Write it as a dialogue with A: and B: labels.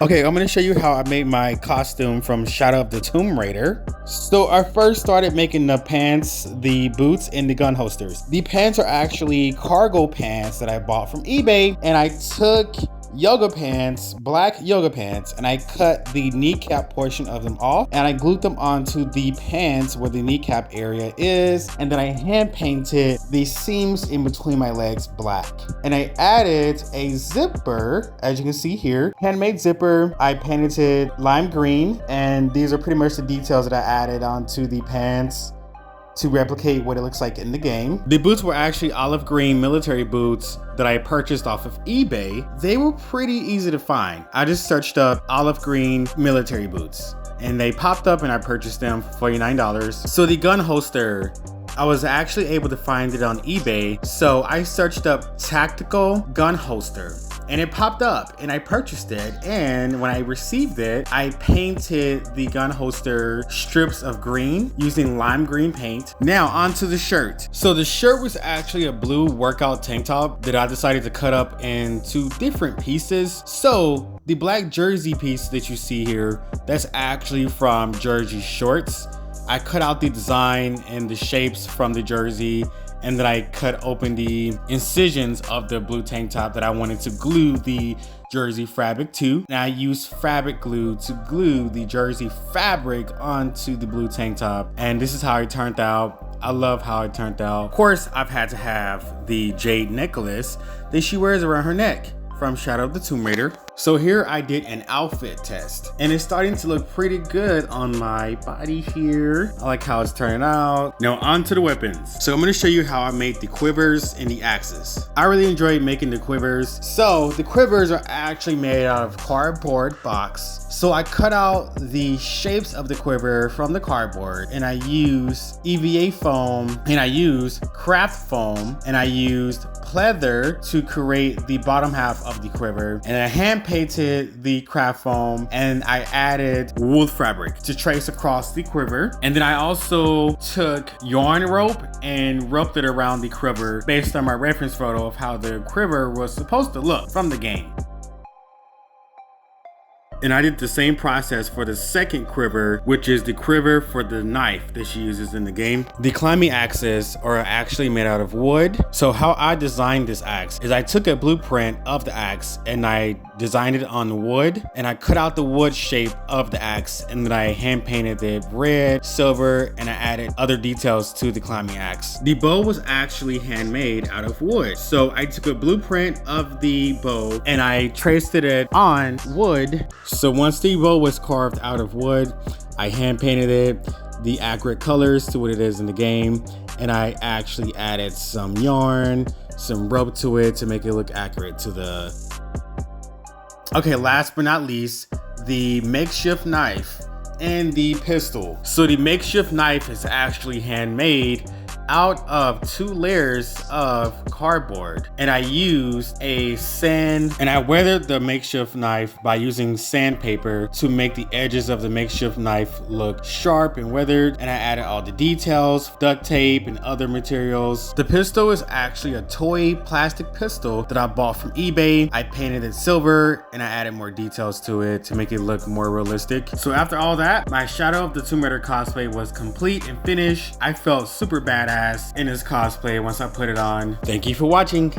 A: Okay, I'm gonna show you how I made my costume from Shadow of the Tomb Raider. So I first started making the pants, the boots, and the gun holsters. The pants are actually cargo pants that I bought from eBay, and I took yoga pants, black yoga pants, and I cut the kneecap portion of them off, and I glued them onto the pants where the kneecap area is, and then I hand painted the seams in between my legs black. And I added a zipper, as you can see here, handmade zipper. I painted it lime green, and these are pretty much the details that I added onto the pants to replicate what it looks like in the game. The boots were actually olive green military boots that I purchased off of eBay. They were pretty easy to find. I just searched up olive green military boots and they popped up and I purchased them for $49. So the gun holster, I was actually able to find it on eBay. So I searched up tactical gun holster and it popped up and I purchased it. And when I received it, I painted the gun holster strips of green using lime green paint. Now onto the shirt. So the shirt was actually a blue workout tank top that I decided to cut up into different pieces. So the black jersey piece that you see here, that's actually from Jersey Shorts. I cut out the design and the shapes from the jersey, and then I cut open the incisions of the blue tank top that I wanted to glue the jersey fabric to. And I used fabric glue to glue the jersey fabric onto the blue tank top. And this is how it turned out. I love how it turned out. Of course, I've had to have the jade necklace that she wears around her neck from Shadow of the Tomb Raider. So here I did an outfit test and it's starting to look pretty good on my body here. I like how it's turning out. Now onto the weapons. So I'm gonna show you how I made the quivers and the axes. I really enjoyed making the quivers. So the quivers are actually made out of cardboard box. So I cut out the shapes of the quiver from the cardboard and I used EVA foam and I used craft foam and I used pleather to create the bottom half of the quiver, and I hand painted the craft foam and I added wool fabric to trace across the quiver. And then I also took yarn rope and roped it around the quiver based on my reference photo of how the quiver was supposed to look from the game. And I did the same process for the second quiver, which is the quiver for the knife that she uses in the game. The climbing axes are actually made out of wood. So how I designed this axe is I took a blueprint of the axe and I designed it on wood, and I cut out the wood shape of the axe, and then I hand painted it red, silver, and I added other details to the climbing axe. The bow was actually handmade out of wood. So I took a blueprint of the bow and I traced it on wood. So once the bow was carved out of wood, I hand painted it the accurate colors to what it is in the game, and I actually added some yarn, some rope to it to make it look accurate to the... Okay, last but not least, the makeshift knife and the pistol. So the makeshift knife is actually handmade out of 2 layers of cardboard, and I used a sand, and I weathered the makeshift knife by using sandpaper to make the edges of the makeshift knife look sharp and weathered, and I added all the details, duct tape and other materials. The pistol is actually a toy plastic pistol that I bought from eBay. I painted it silver and I added more details to it to make it look more realistic. So after all that, my Shadow of the Tomb Raider cosplay was complete and finished. I felt super badass in this cosplay once I put it on. Thank you for watching.